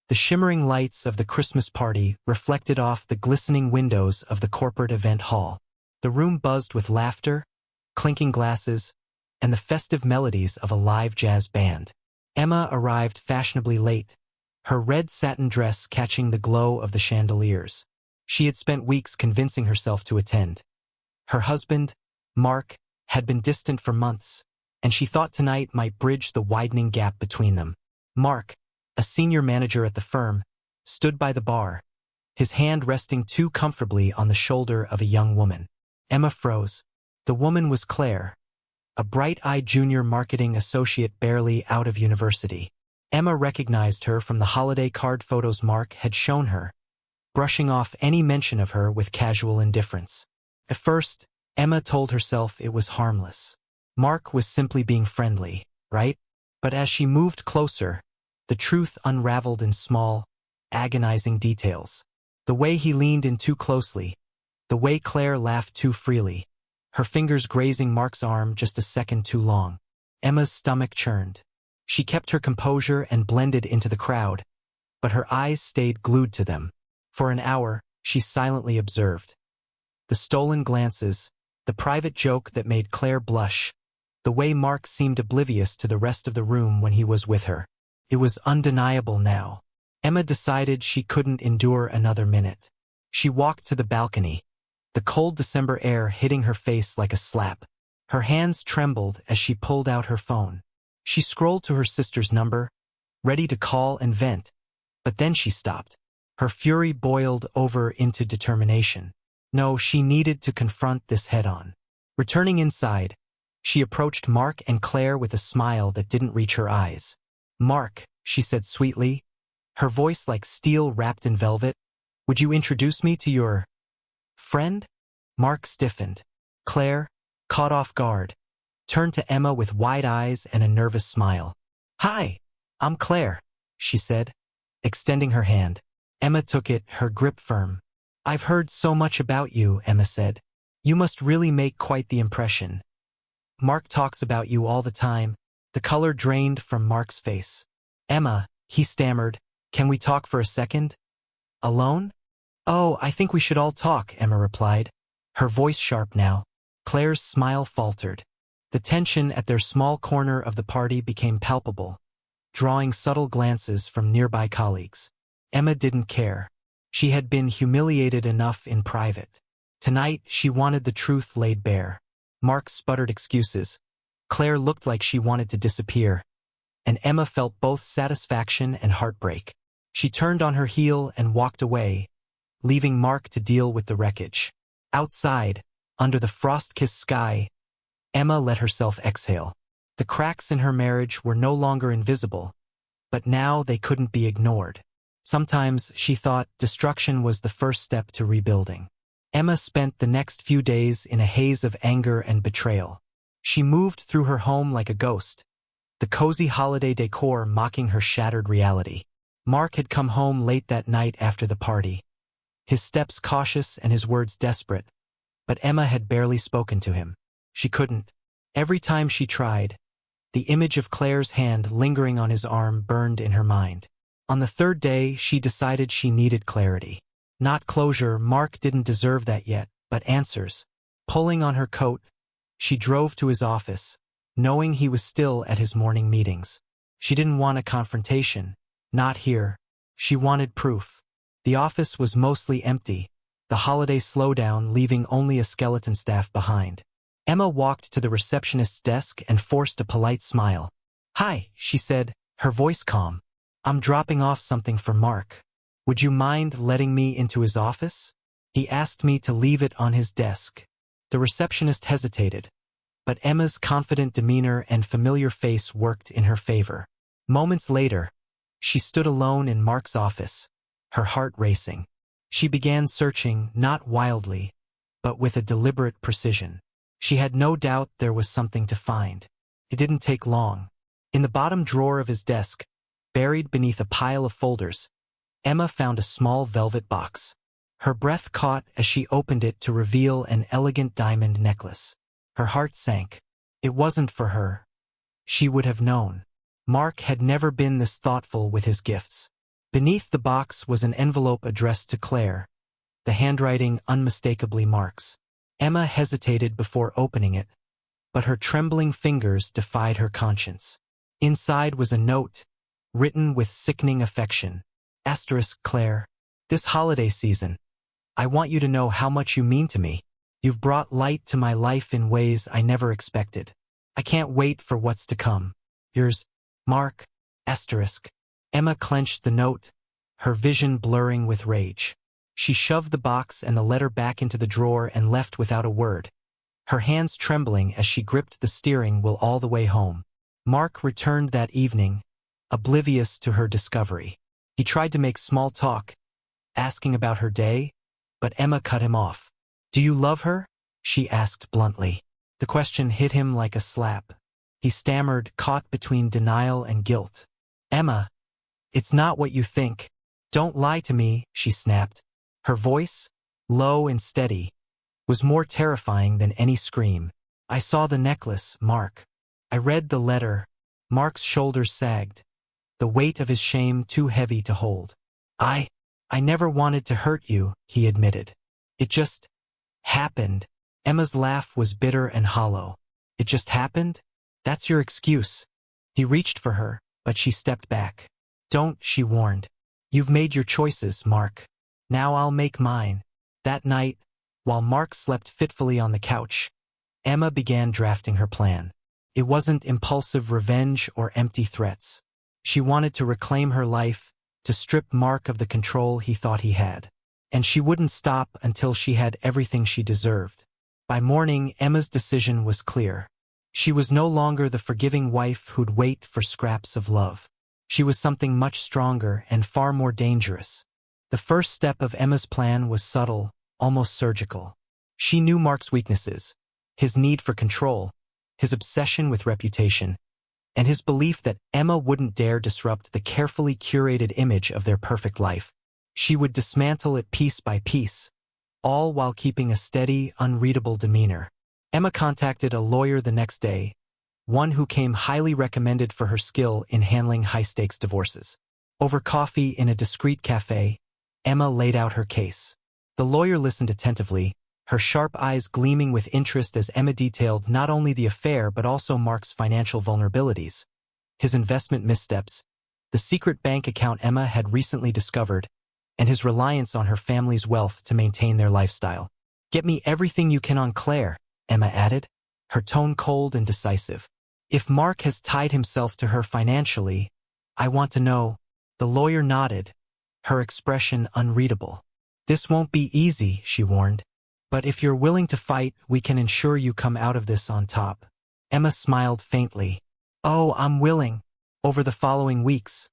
The shimmering lights of the Christmas party reflected off the glistening windows of the corporate event hall. The room buzzed with laughter, clinking glasses, and the festive melodies of a live jazz band. Emma arrived fashionably late, her red satin dress catching the glow of the chandeliers. She had spent weeks convincing herself to attend. Her husband, Mark, had been distant for months, and she thought tonight might bridge the widening gap between them. Mark, a senior manager at the firm, stood by the bar, his hand resting too comfortably on the shoulder of a young woman. Emma froze. The woman was Claire, a bright-eyed junior marketing associate barely out of university. Emma recognized her from the holiday card photos Mark had shown her, brushing off any mention of her with casual indifference. At first, Emma told herself it was harmless. Mark was simply being friendly, right? But as she moved closer, the truth unraveled in small, agonizing details. The way he leaned in too closely, the way Claire laughed too freely, her fingers grazing Mark's arm just a second too long. Emma's stomach churned. She kept her composure and blended into the crowd, but her eyes stayed glued to them. For an hour, she silently observed. The stolen glances, the private joke that made Claire blush, the way Mark seemed oblivious to the rest of the room when he was with her. It was undeniable now. Emma decided she couldn't endure another minute. She walked to the balcony, the cold December air hitting her face like a slap. Her hands trembled as she pulled out her phone. She scrolled to her sister's number, ready to call and vent, but then she stopped. Her fury boiled over into determination. No, she needed to confront this head-on. Returning inside, she approached Mark and Claire with a smile that didn't reach her eyes. "Mark," she said sweetly, her voice like steel wrapped in velvet, "would you introduce me to your friend?" Mark stiffened. Claire, caught off guard, turned to Emma with wide eyes and a nervous smile. "Hi, I'm Claire," she said, extending her hand. Emma took it, her grip firm. "I've heard so much about you," Emma said. "You must really make quite the impression. Mark talks about you all the time." The color drained from Mark's face. "Emma," he stammered, "can we talk for a second? Alone?" "Oh, I think we should all talk," Emma replied, her voice sharp now. Claire's smile faltered. The tension at their small corner of the party became palpable, drawing subtle glances from nearby colleagues. Emma didn't care. She had been humiliated enough in private. Tonight, she wanted the truth laid bare. Mark sputtered excuses. Claire looked like she wanted to disappear, and Emma felt both satisfaction and heartbreak. She turned on her heel and walked away, leaving Mark to deal with the wreckage. Outside, under the frost-kissed sky, Emma let herself exhale. The cracks in her marriage were no longer invisible, but now they couldn't be ignored. Sometimes, she thought, destruction was the first step to rebuilding. Emma spent the next few days in a haze of anger and betrayal. She moved through her home like a ghost, the cozy holiday decor mocking her shattered reality. Mark had come home late that night after the party, his steps cautious and his words desperate, but Emma had barely spoken to him. She couldn't. Every time she tried, the image of Claire's hand lingering on his arm burned in her mind. On the third day, she decided she needed clarity. Not closure, Mark didn't deserve that yet, but answers. Pulling on her coat, she drove to his office, knowing he was still at his morning meetings. She didn't want a confrontation. Not here. She wanted proof. The office was mostly empty, the holiday slowdown leaving only a skeleton staff behind. Emma walked to the receptionist's desk and forced a polite smile. "Hi," she said, her voice calm. "I'm dropping off something for Mark. Would you mind letting me into his office? He asked me to leave it on his desk." The receptionist hesitated, but Emma's confident demeanor and familiar face worked in her favor. Moments later, she stood alone in Mark's office, her heart racing. She began searching, not wildly, but with a deliberate precision. She had no doubt there was something to find. It didn't take long. In the bottom drawer of his desk, buried beneath a pile of folders, Emma found a small velvet box. Her breath caught as she opened it to reveal an elegant diamond necklace. Her heart sank. It wasn't for her. She would have known. Mark had never been this thoughtful with his gifts. Beneath the box was an envelope addressed to Claire, the handwriting unmistakably Mark's. Emma hesitated before opening it, but her trembling fingers defied her conscience. Inside was a note, written with sickening affection. Asterisk Claire. This holiday season, I want you to know how much you mean to me. You've brought light to my life in ways I never expected. I can't wait for what's to come. Yours, Mark. Asterisk. Emma clenched the note, her vision blurring with rage. She shoved the box and the letter back into the drawer and left without a word, her hands trembling as she gripped the steering wheel all the way home. Mark returned that evening, oblivious to her discovery. He tried to make small talk, asking about her day, but Emma cut him off. "Do you love her?" she asked bluntly. The question hit him like a slap. He stammered, caught between denial and guilt. "Emma, it's not what you think. Don't lie to me," she snapped. Her voice, low and steady, was more terrifying than any scream. "I saw the necklace, Mark. I read the letter." Mark's shoulders sagged, the weight of his shame too heavy to hold. I never wanted to hurt you," he admitted. "It just happened." Emma's laugh was bitter and hollow. "It just happened? That's your excuse." He reached for her, but she stepped back. "Don't," she warned. "You've made your choices, Mark. Now I'll make mine." That night, while Mark slept fitfully on the couch, Emma began drafting her plan. It wasn't impulsive revenge or empty threats. She wanted to reclaim her life, to strip Mark of the control he thought he had. And she wouldn't stop until she had everything she deserved. By morning, Emma's decision was clear. She was no longer the forgiving wife who'd wait for scraps of love. She was something much stronger and far more dangerous. The first step of Emma's plan was subtle, almost surgical. She knew Mark's weaknesses, his need for control, his obsession with reputation, and his belief that Emma wouldn't dare disrupt the carefully curated image of their perfect life. She would dismantle it piece by piece, all while keeping a steady, unreadable demeanor. Emma contacted a lawyer the next day, one who came highly recommended for her skill in handling high-stakes divorces. Over coffee in a discreet cafe, Emma laid out her case. The lawyer listened attentively, her sharp eyes gleaming with interest as Emma detailed not only the affair but also Mark's financial vulnerabilities, his investment missteps, the secret bank account Emma had recently discovered, and his reliance on her family's wealth to maintain their lifestyle. "Get me everything you can on Claire," Emma added, her tone cold and decisive. "If Mark has tied himself to her financially, I want to know." The lawyer nodded, her expression unreadable. "This won't be easy," she warned. "But if you're willing to fight, we can ensure you come out of this on top." Emma smiled faintly. "Oh, I'm willing." Over the following weeks,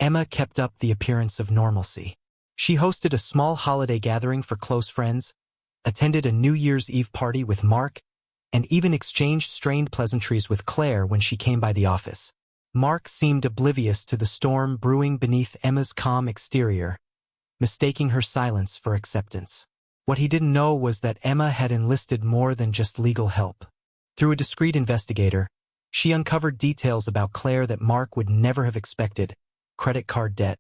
Emma kept up the appearance of normalcy. She hosted a small holiday gathering for close friends, attended a New Year's Eve party with Mark, and even exchanged strained pleasantries with Claire when she came by the office. Mark seemed oblivious to the storm brewing beneath Emma's calm exterior, mistaking her silence for acceptance. What he didn't know was that Emma had enlisted more than just legal help. Through a discreet investigator, she uncovered details about Claire that Mark would never have expected: credit card debt,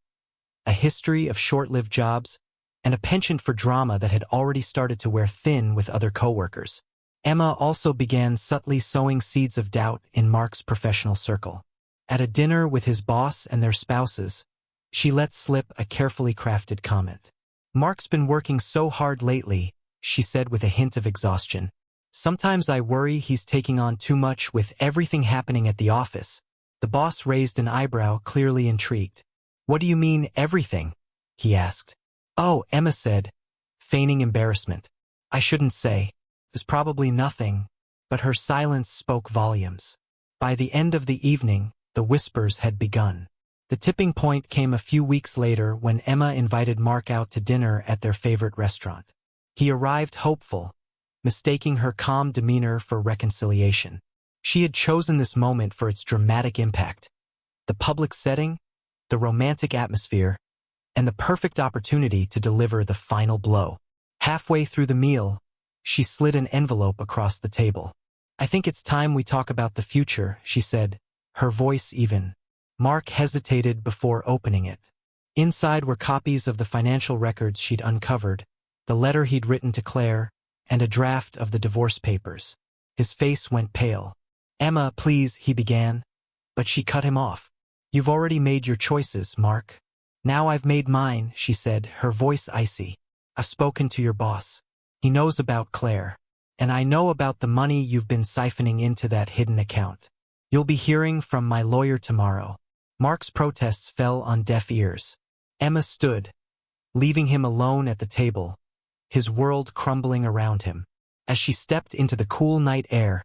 a history of short-lived jobs, and a penchant for drama that had already started to wear thin with other coworkers. Emma also began subtly sowing seeds of doubt in Mark's professional circle. At a dinner with his boss and their spouses, she let slip a carefully crafted comment. "Mark's been working so hard lately," she said with a hint of exhaustion. "Sometimes I worry he's taking on too much with everything happening at the office." The boss raised an eyebrow, clearly intrigued. "What do you mean, everything?" he asked. "Oh," Emma said, feigning embarrassment. "I shouldn't say. There's probably nothing," but her silence spoke volumes. By the end of the evening, the whispers had begun. The tipping point came a few weeks later when Emma invited Mark out to dinner at their favorite restaurant. He arrived hopeful, mistaking her calm demeanor for reconciliation. She had chosen this moment for its dramatic impact: the public setting, the romantic atmosphere, and the perfect opportunity to deliver the final blow. Halfway through the meal, she slid an envelope across the table. "I think it's time we talk about the future," she said, her voice even. Mark hesitated before opening it. Inside were copies of the financial records she'd uncovered, the letter he'd written to Claire, and a draft of the divorce papers. His face went pale. "Emma, please," he began, but she cut him off. "You've already made your choices, Mark." "Now I've made mine," she said, her voice icy. "I've spoken to your boss. He knows about Claire. And I know about the money you've been siphoning into that hidden account. You'll be hearing from my lawyer tomorrow." Mark's protests fell on deaf ears. Emma stood, leaving him alone at the table, his world crumbling around him. As she stepped into the cool night air,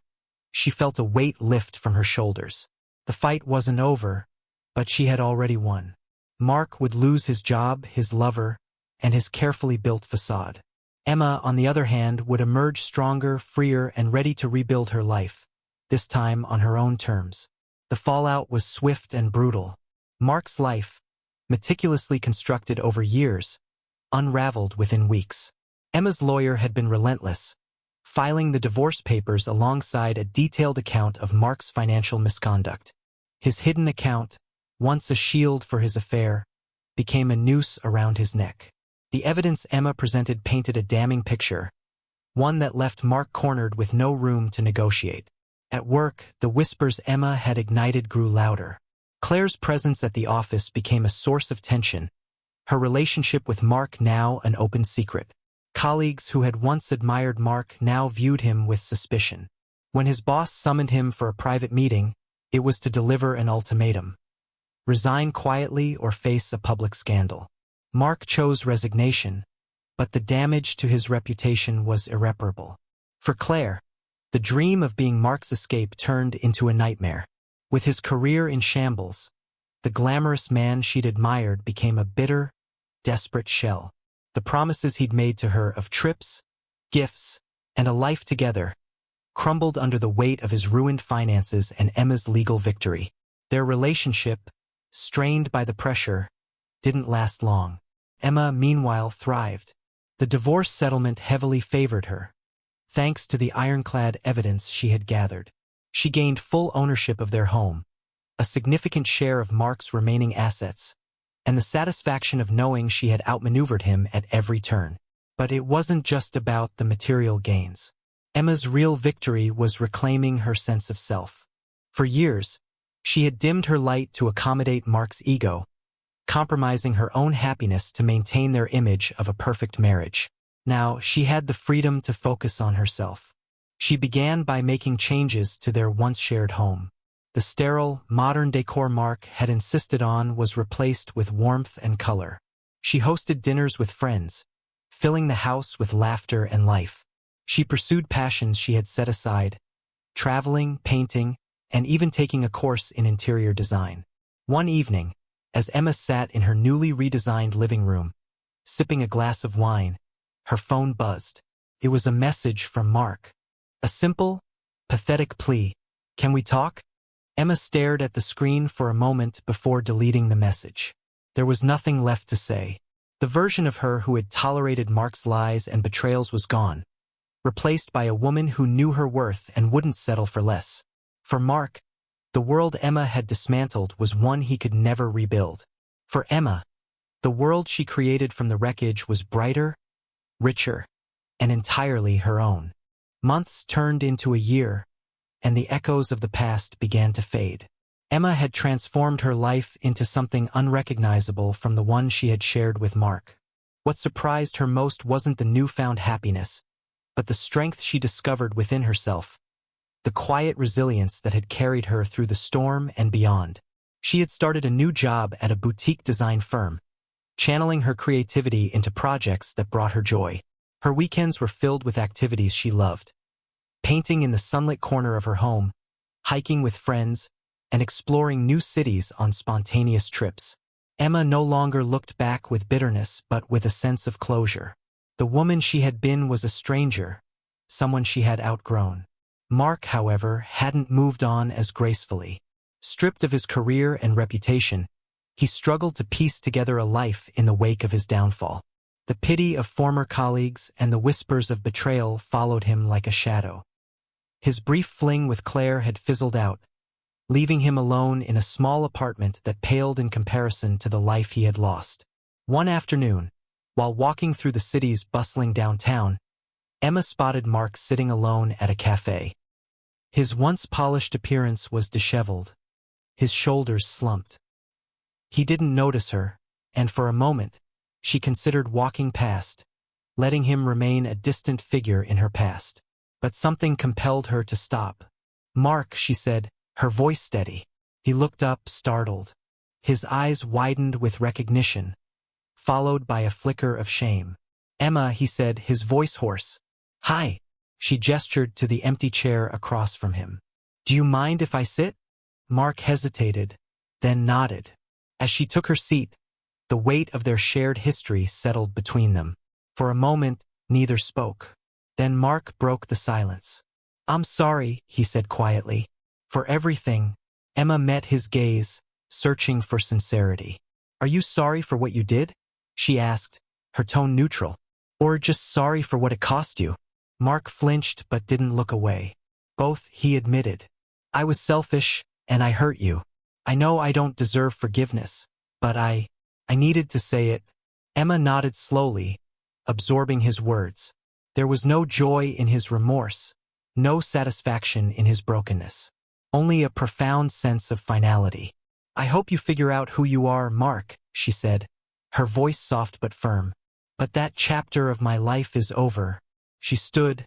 she felt a weight lift from her shoulders. The fight wasn't over, but she had already won. Mark would lose his job, his lover, and his carefully built facade. Emma, on the other hand, would emerge stronger, freer, and ready to rebuild her life, this time on her own terms. The fallout was swift and brutal. Mark's life, meticulously constructed over years, unraveled within weeks. Emma's lawyer had been relentless, filing the divorce papers alongside a detailed account of Mark's financial misconduct. His hidden account, once a shield for his affair, became a noose around his neck. The evidence Emma presented painted a damning picture, one that left Mark cornered with no room to negotiate. At work, the whispers Emma had ignited grew louder. Claire's presence at the office became a source of tension, her relationship with Mark now an open secret. Colleagues who had once admired Mark now viewed him with suspicion. When his boss summoned him for a private meeting, it was to deliver an ultimatum: resign quietly or face a public scandal. Mark chose resignation, but the damage to his reputation was irreparable. For Claire, the dream of being Mark's escape turned into a nightmare. With his career in shambles, the glamorous man she'd admired became a bitter, desperate shell. The promises he'd made to her of trips, gifts, and a life together crumbled under the weight of his ruined finances and Emma's legal victory. Their relationship, strained by the pressure, didn't last long. Emma, meanwhile, thrived. The divorce settlement heavily favored her, thanks to the ironclad evidence she had gathered. She gained full ownership of their home, a significant share of Mark's remaining assets, and the satisfaction of knowing she had outmaneuvered him at every turn. But it wasn't just about the material gains. Emma's real victory was reclaiming her sense of self. For years, she had dimmed her light to accommodate Mark's ego, compromising her own happiness to maintain their image of a perfect marriage. Now, she had the freedom to focus on herself. She began by making changes to their once-shared home. The sterile, modern decor Mark had insisted on was replaced with warmth and color. She hosted dinners with friends, filling the house with laughter and life. She pursued passions she had set aside, traveling, painting, and even taking a course in interior design. One evening, as Emma sat in her newly redesigned living room, sipping a glass of wine, her phone buzzed. It was a message from Mark. A simple, pathetic plea. "Can we talk?" Emma stared at the screen for a moment before deleting the message. There was nothing left to say. The version of her who had tolerated Mark's lies and betrayals was gone, replaced by a woman who knew her worth and wouldn't settle for less. For Mark, the world Emma had dismantled was one he could never rebuild. For Emma, the world she created from the wreckage was brighter, richer, and entirely her own. Months turned into a year, and the echoes of the past began to fade. Emma had transformed her life into something unrecognizable from the one she had shared with Mark. What surprised her most wasn't the newfound happiness, but the strength she discovered within herself, the quiet resilience that had carried her through the storm and beyond. She had started a new job at a boutique design firm, channeling her creativity into projects that brought her joy. Her weekends were filled with activities she loved: painting in the sunlit corner of her home, hiking with friends, and exploring new cities on spontaneous trips. Emma no longer looked back with bitterness but with a sense of closure. The woman she had been was a stranger, someone she had outgrown. Mark, however, hadn't moved on as gracefully. Stripped of his career and reputation, he struggled to piece together a life in the wake of his downfall. The pity of former colleagues and the whispers of betrayal followed him like a shadow. His brief fling with Claire had fizzled out, leaving him alone in a small apartment that paled in comparison to the life he had lost. One afternoon, while walking through the city's bustling downtown, Emma spotted Mark sitting alone at a cafe. His once polished appearance was disheveled, his shoulders slumped. He didn't notice her, and for a moment, she considered walking past, letting him remain a distant figure in her past. But something compelled her to stop. "Mark," she said, her voice steady. He looked up, startled. His eyes widened with recognition, followed by a flicker of shame. "Emma," he said, his voice hoarse. "Hi." She gestured to the empty chair across from him. "Do you mind if I sit?" Mark hesitated, then nodded. As she took her seat, the weight of their shared history settled between them. For a moment, neither spoke. Then Mark broke the silence. "I'm sorry," he said quietly. "For everything." Emma met his gaze, searching for sincerity. "Are you sorry for what you did?" she asked, her tone neutral. "Or just sorry for what it cost you?" Mark flinched but didn't look away. "Both," he admitted. "I was selfish, and I hurt you. I know I don't deserve forgiveness, but I needed to say it." Emma nodded slowly, absorbing his words. There was no joy in his remorse, no satisfaction in his brokenness. Only a profound sense of finality. "I hope you figure out who you are, Mark," she said, her voice soft but firm. "But that chapter of my life is over." She stood,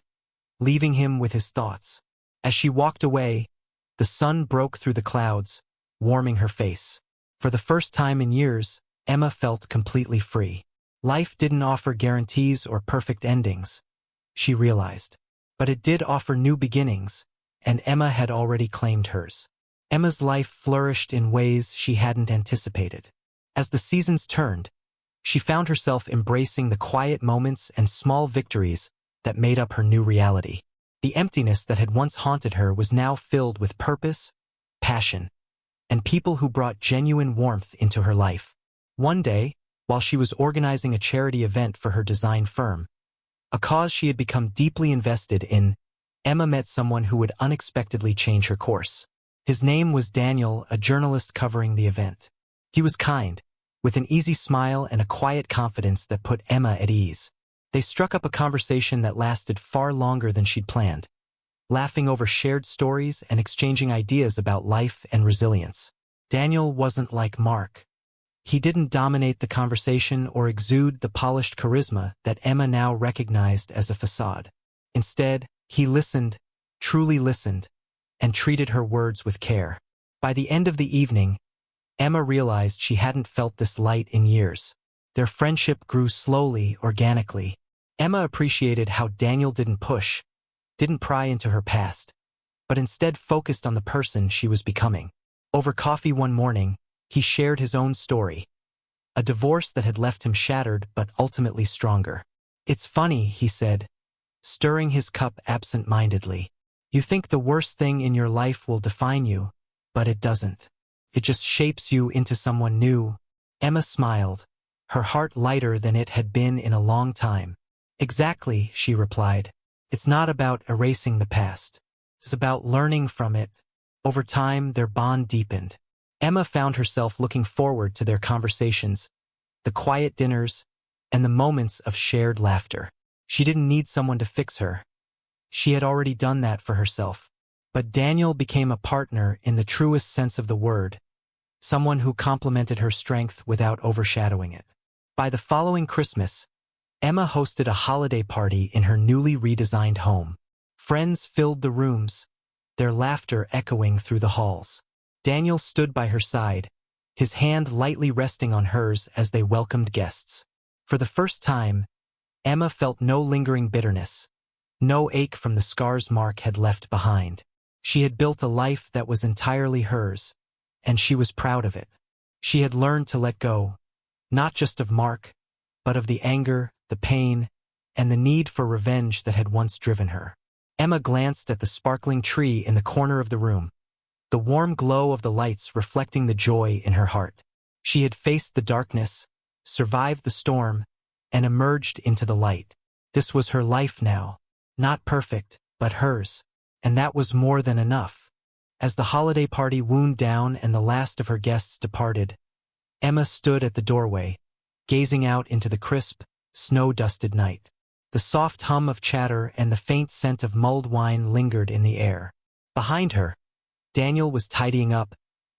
leaving him with his thoughts. As she walked away, the sun broke through the clouds, warming her face. For the first time in years, Emma felt completely free. Life didn't offer guarantees or perfect endings, she realized. But it did offer new beginnings, and Emma had already claimed hers. Emma's life flourished in ways she hadn't anticipated. As the seasons turned, she found herself embracing the quiet moments and small victories that made up her new reality. The emptiness that had once haunted her was now filled with purpose, passion, and people who brought genuine warmth into her life. One day, while she was organizing a charity event for her design firm, a cause she had become deeply invested in, Emma met someone who would unexpectedly change her course. His name was Daniel, a journalist covering the event. He was kind, with an easy smile and a quiet confidence that put Emma at ease. They struck up a conversation that lasted far longer than she'd planned, laughing over shared stories and exchanging ideas about life and resilience. Daniel wasn't like Mark. He didn't dominate the conversation or exude the polished charisma that Emma now recognized as a facade. Instead, he listened, truly listened, and treated her words with care. By the end of the evening, Emma realized she hadn't felt this light in years. Their friendship grew slowly, organically. Emma appreciated how Daniel didn't push, didn't pry into her past, but instead focused on the person she was becoming. Over coffee one morning, he shared his own story, a divorce that had left him shattered but ultimately stronger. "It's funny," he said, stirring his cup absent-mindedly. "You think the worst thing in your life will define you, but it doesn't. It just shapes you into someone new." Emma smiled, her heart lighter than it had been in a long time. "Exactly," she replied. "It's not about erasing the past. It's about learning from it." Over time, their bond deepened. Emma found herself looking forward to their conversations, the quiet dinners, and the moments of shared laughter. She didn't need someone to fix her. She had already done that for herself. But Daniel became a partner in the truest sense of the word, someone who complemented her strength without overshadowing it. By the following Christmas, Emma hosted a holiday party in her newly redesigned home. Friends filled the rooms, their laughter echoing through the halls. Daniel stood by her side, his hand lightly resting on hers as they welcomed guests. For the first time, Emma felt no lingering bitterness, no ache from the scars Mark had left behind. She had built a life that was entirely hers, and she was proud of it. She had learned to let go, not just of Mark, but of the anger, the pain, and the need for revenge that had once driven her. Emma glanced at the sparkling tree in the corner of the room, the warm glow of the lights reflecting the joy in her heart. She had faced the darkness, survived the storm, and emerged into the light. This was her life now, not perfect, but hers, and that was more than enough. As the holiday party wound down and the last of her guests departed, Emma stood at the doorway, gazing out into the crisp, snow-dusted night. The soft hum of chatter and the faint scent of mulled wine lingered in the air. Behind her, Daniel was tidying up,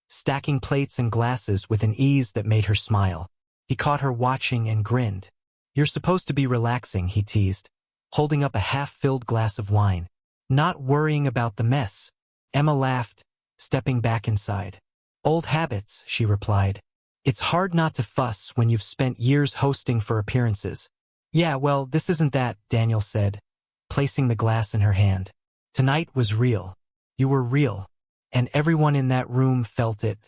stacking plates and glasses with an ease that made her smile. He caught her watching and grinned. "You're supposed to be relaxing," he teased, holding up a half-filled glass of wine. "Not worrying about the mess." Emma laughed, stepping back inside. "Old habits," she replied. "It's hard not to fuss when you've spent years hosting for appearances." "Yeah, well, this isn't that," Daniel said, placing the glass in her hand. "Tonight was real. You were real. And everyone in that room felt it."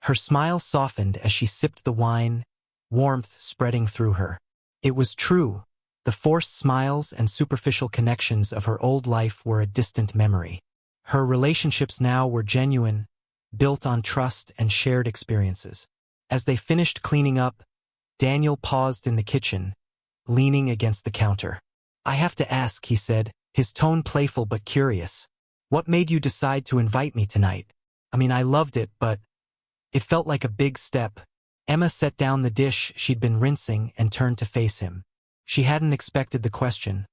Her smile softened as she sipped the wine, warmth spreading through her. It was true. The forced smiles and superficial connections of her old life were a distant memory. Her relationships now were genuine, built on trust and shared experiences. As they finished cleaning up, Daniel paused in the kitchen, leaning against the counter. "I have to ask," he said, his tone playful but curious. "What made you decide to invite me tonight? I mean, I loved it, but it felt like a big step." Emma set down the dish she'd been rinsing and turned to face him. She hadn't expected the question,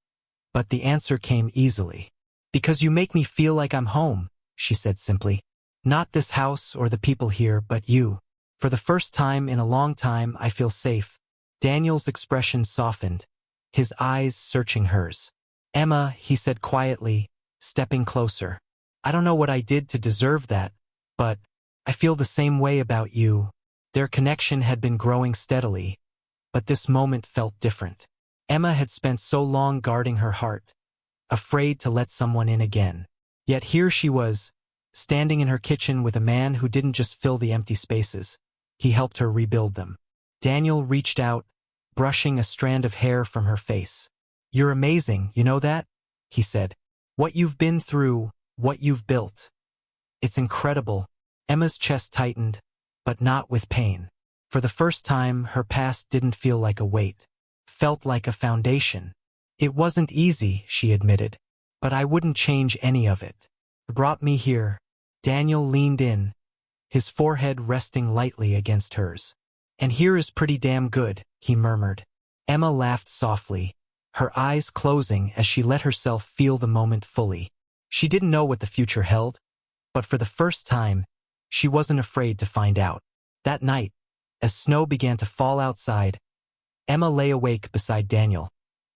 but the answer came easily. "Because you make me feel like I'm home," she said simply. "Not this house or the people here, but you. For the first time in a long time, I feel safe." Daniel's expression softened, his eyes searching hers. "Emma," he said quietly, stepping closer. "I don't know what I did to deserve that, but I feel the same way about you." Their connection had been growing steadily, but this moment felt different. Emma had spent so long guarding her heart, afraid to let someone in again. Yet here she was, standing in her kitchen with a man who didn't just fill the empty spaces, he helped her rebuild them. Daniel reached out, brushing a strand of hair from her face. "You're amazing, you know that?" he said. "What you've been through, what you've built. It's incredible." Emma's chest tightened, but not with pain. For the first time, her past didn't feel like a weight. Felt like a foundation. "It wasn't easy," she admitted, "but I wouldn't change any of it. It brought me here." Daniel leaned in, his forehead resting lightly against hers. "And here is pretty damn good," he murmured. Emma laughed softly, her eyes closing as she let herself feel the moment fully. She didn't know what the future held, but for the first time, she wasn't afraid to find out. That night, as snow began to fall outside, Emma lay awake beside Daniel,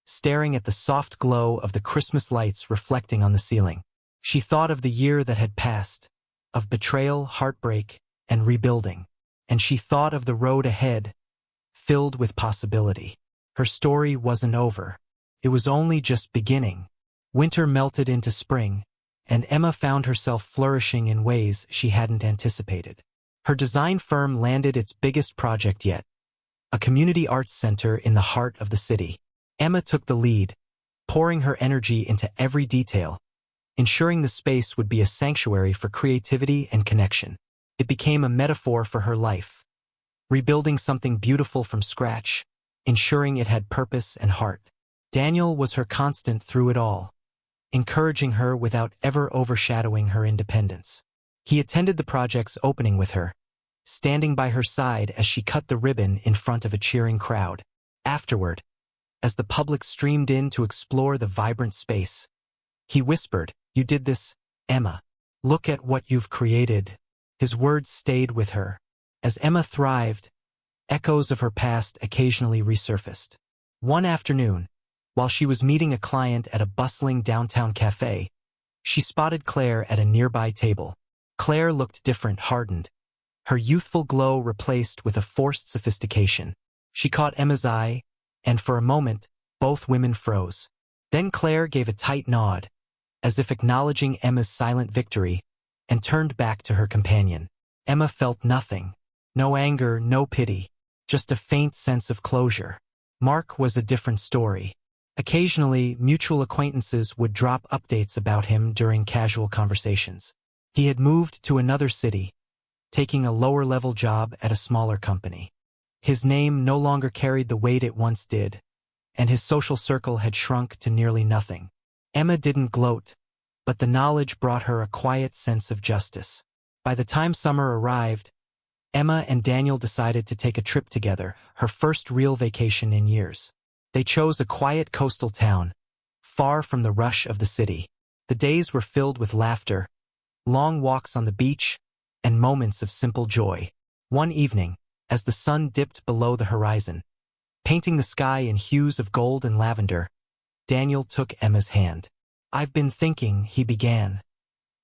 staring at the soft glow of the Christmas lights reflecting on the ceiling. She thought of the year that had passed, of betrayal, heartbreak, and rebuilding. And she thought of the road ahead, filled with possibility. Her story wasn't over. It was only just beginning. Winter melted into spring, and Emma found herself flourishing in ways she hadn't anticipated. Her design firm landed its biggest project yet, a community arts center in the heart of the city. Emma took the lead, pouring her energy into every detail, ensuring the space would be a sanctuary for creativity and connection. It became a metaphor for her life, rebuilding something beautiful from scratch, ensuring it had purpose and heart. Daniel was her constant through it all, encouraging her without ever overshadowing her independence. He attended the project's opening with her, standing by her side as she cut the ribbon in front of a cheering crowd. Afterward, as the public streamed in to explore the vibrant space, he whispered, "You did this, Emma. Look at what you've created." His words stayed with her. As Emma thrived, echoes of her past occasionally resurfaced. One afternoon, while she was meeting a client at a bustling downtown cafe, she spotted Claire at a nearby table. Claire looked different, hardened, her youthful glow replaced with a forced sophistication. She caught Emma's eye, and for a moment, both women froze. Then Claire gave a tight nod, as if acknowledging Emma's silent victory, and turned back to her companion. Emma felt nothing. No anger, no pity, just a faint sense of closure. Mark was a different story. Occasionally, mutual acquaintances would drop updates about him during casual conversations. He had moved to another city, taking a lower-level job at a smaller company. His name no longer carried the weight it once did, and his social circle had shrunk to nearly nothing. Emma didn't gloat, but the knowledge brought her a quiet sense of justice. By the time summer arrived, Emma and Daniel decided to take a trip together, her first real vacation in years. They chose a quiet coastal town, far from the rush of the city. The days were filled with laughter, long walks on the beach, and moments of simple joy. One evening, as the sun dipped below the horizon, painting the sky in hues of gold and lavender, Daniel took Emma's hand. "I've been thinking," he began,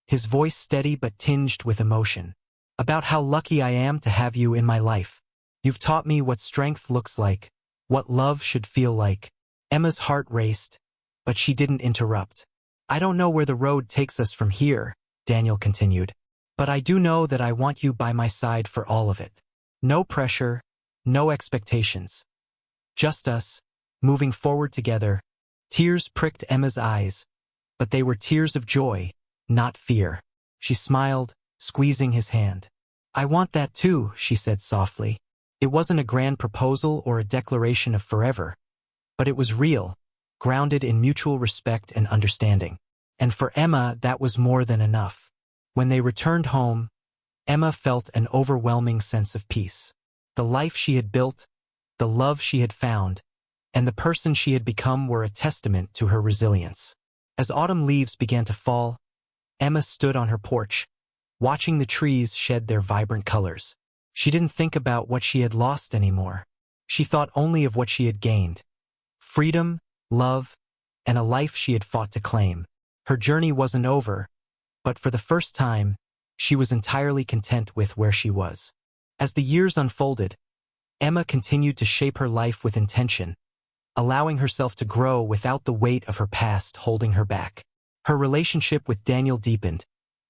his voice steady but tinged with emotion, "about how lucky I am to have you in my life. You've taught me what strength looks like, what love should feel like." Emma's heart raced, but she didn't interrupt. "I don't know where the road takes us from here," Daniel continued, "but I do know that I want you by my side for all of it. No pressure, no expectations. Just us, moving forward together." Tears pricked Emma's eyes, but they were tears of joy, not fear. She smiled, squeezing his hand. "I want that too," she said softly. It wasn't a grand proposal or a declaration of forever, but it was real, grounded in mutual respect and understanding. And for Emma, that was more than enough. When they returned home, Emma felt an overwhelming sense of peace. The life she had built, the love she had found, and the person she had become were a testament to her resilience. As autumn leaves began to fall, Emma stood on her porch, watching the trees shed their vibrant colors. She didn't think about what she had lost anymore. She thought only of what she had gained: freedom, love, and a life she had fought to claim. Her journey wasn't over, but for the first time, she was entirely content with where she was. As the years unfolded, Emma continued to shape her life with intention, allowing herself to grow without the weight of her past holding her back. Her relationship with Daniel deepened,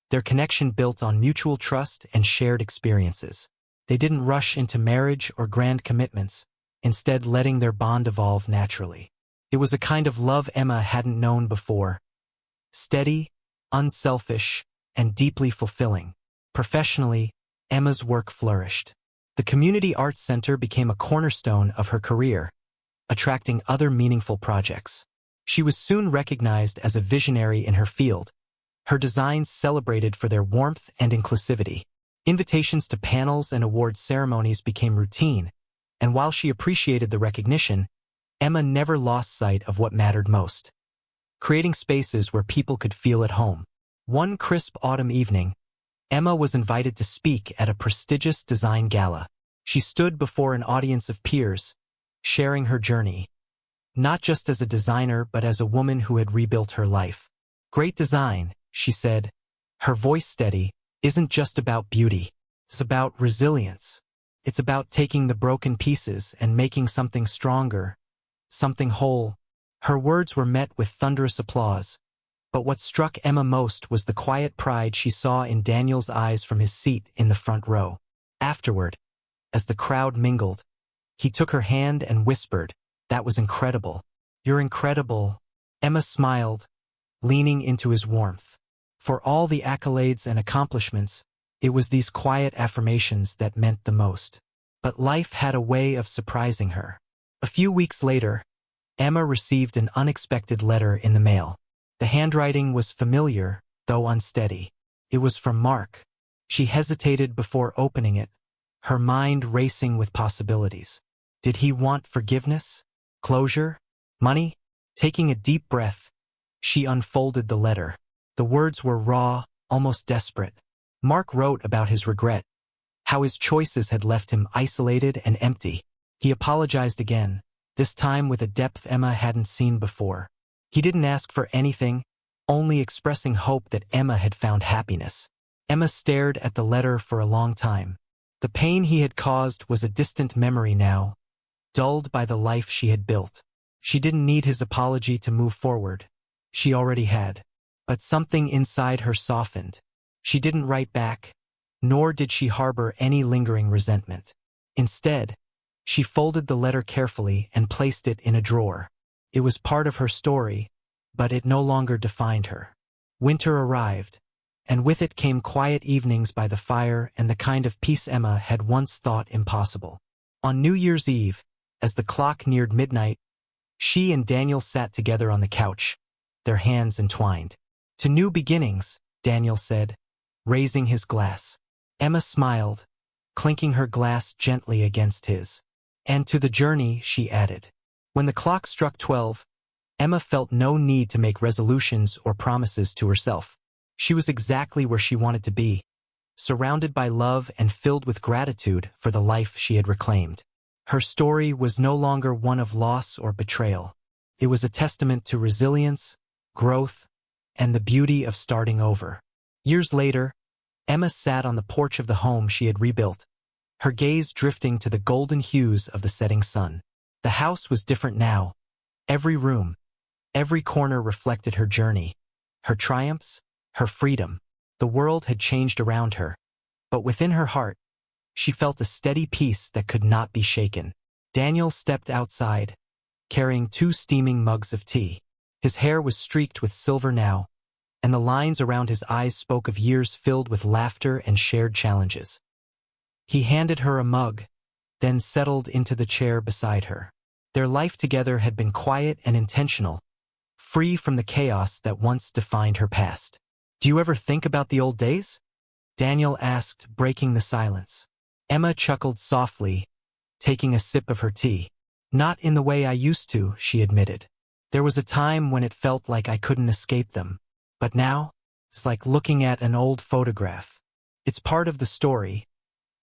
their connection built on mutual trust and shared experiences. They didn't rush into marriage or grand commitments, instead letting their bond evolve naturally. It was a kind of love Emma hadn't known before: steady, unselfish, and deeply fulfilling. Professionally, Emma's work flourished. The Community Arts Center became a cornerstone of her career, attracting other meaningful projects. She was soon recognized as a visionary in her field, her designs celebrated for their warmth and inclusivity. Invitations to panels and award ceremonies became routine, and while she appreciated the recognition, Emma never lost sight of what mattered most: creating spaces where people could feel at home. One crisp autumn evening, Emma was invited to speak at a prestigious design gala. She stood before an audience of peers, sharing her journey, not just as a designer but as a woman who had rebuilt her life. "Great design," she said, her voice steady, "isn't just about beauty. It's about resilience. It's about taking the broken pieces and making something stronger, something whole." Her words were met with thunderous applause, but what struck Emma most was the quiet pride she saw in Daniel's eyes from his seat in the front row. Afterward, as the crowd mingled, he took her hand and whispered, "That was incredible." "You're incredible." Emma smiled, leaning into his warmth. For all the accolades and accomplishments, it was these quiet affirmations that meant the most. But life had a way of surprising her. A few weeks later, Emma received an unexpected letter in the mail. The handwriting was familiar, though unsteady. It was from Mark. She hesitated before opening it, her mind racing with possibilities. Did he want forgiveness? Closure? Money? Taking a deep breath, she unfolded the letter. The words were raw, almost desperate. Mark wrote about his regret, how his choices had left him isolated and empty. He apologized again, this time with a depth Emma hadn't seen before. He didn't ask for anything, only expressing hope that Emma had found happiness. Emma stared at the letter for a long time. The pain he had caused was a distant memory now, dulled by the life she had built. She didn't need his apology to move forward. She already had. But something inside her softened. She didn't write back, nor did she harbor any lingering resentment. Instead, she folded the letter carefully and placed it in a drawer. It was part of her story, but it no longer defined her. Winter arrived, and with it came quiet evenings by the fire and the kind of peace Emma had once thought impossible. On New Year's Eve, as the clock neared midnight, she and Daniel sat together on the couch, their hands entwined. To new beginnings, Daniel said, raising his glass. Emma smiled, clinking her glass gently against his. And to the journey, she added. When the clock struck 12, Emma felt no need to make resolutions or promises to herself. She was exactly where she wanted to be, surrounded by love and filled with gratitude for the life she had reclaimed. Her story was no longer one of loss or betrayal. It was a testament to resilience, growth, and the beauty of starting over. Years later, Emma sat on the porch of the home she had rebuilt, her gaze drifting to the golden hues of the setting sun. The house was different now. Every room, every corner reflected her journey, her triumphs, her freedom. The world had changed around her, but within her heart, she felt a steady peace that could not be shaken. Daniel stepped outside, carrying 2 steaming mugs of tea. His hair was streaked with silver now, and the lines around his eyes spoke of years filled with laughter and shared challenges. He handed her a mug, then settled into the chair beside her. Their life together had been quiet and intentional, free from the chaos that once defined her past. "Do you ever think about the old days?" Daniel asked, breaking the silence. Emma chuckled softly, taking a sip of her tea. "Not in the way I used to," she admitted. "There was a time when it felt like I couldn't escape them. But now, it's like looking at an old photograph. It's part of the story,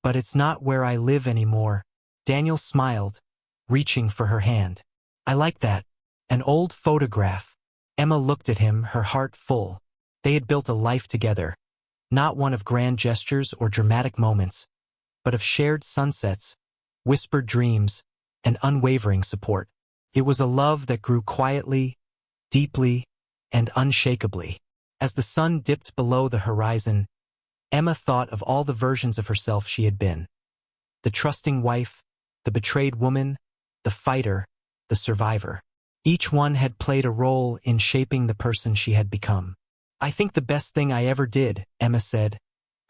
but it's not where I live anymore." Daniel smiled, reaching for her hand. "I like that. An old photograph." Emma looked at him, her heart full. They had built a life together, not one of grand gestures or dramatic moments, but of shared sunsets, whispered dreams, and unwavering support. It was a love that grew quietly, deeply, and unshakably. As the sun dipped below the horizon, Emma thought of all the versions of herself she had been. The trusting wife, the betrayed woman, the fighter, the survivor. Each one had played a role in shaping the person she had become. "I think the best thing I ever did," Emma said,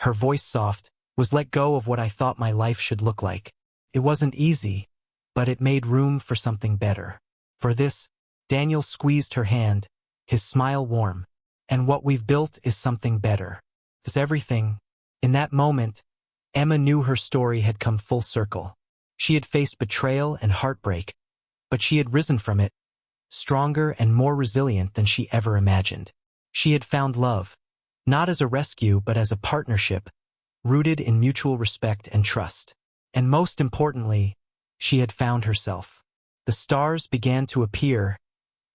her voice soft, "was let go of what I thought my life should look like. It wasn't easy, but it made room for something better." For this, Daniel squeezed her hand, his smile warm. "And what we've built is something better. It's everything." In that moment, Emma knew her story had come full circle. She had faced betrayal and heartbreak, but she had risen from it, stronger and more resilient than she ever imagined. She had found love, not as a rescue but as a partnership, rooted in mutual respect and trust. And most importantly, she had found herself. The stars began to appear,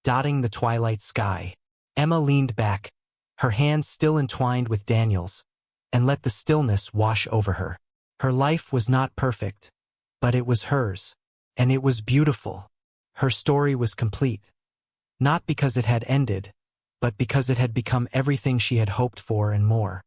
dotting the twilight sky. Emma leaned back, her hands still entwined with Daniel's, and let the stillness wash over her. Her life was not perfect, but it was hers, and it was beautiful. Her story was complete, not because it had ended, but because it had become everything she had hoped for and more.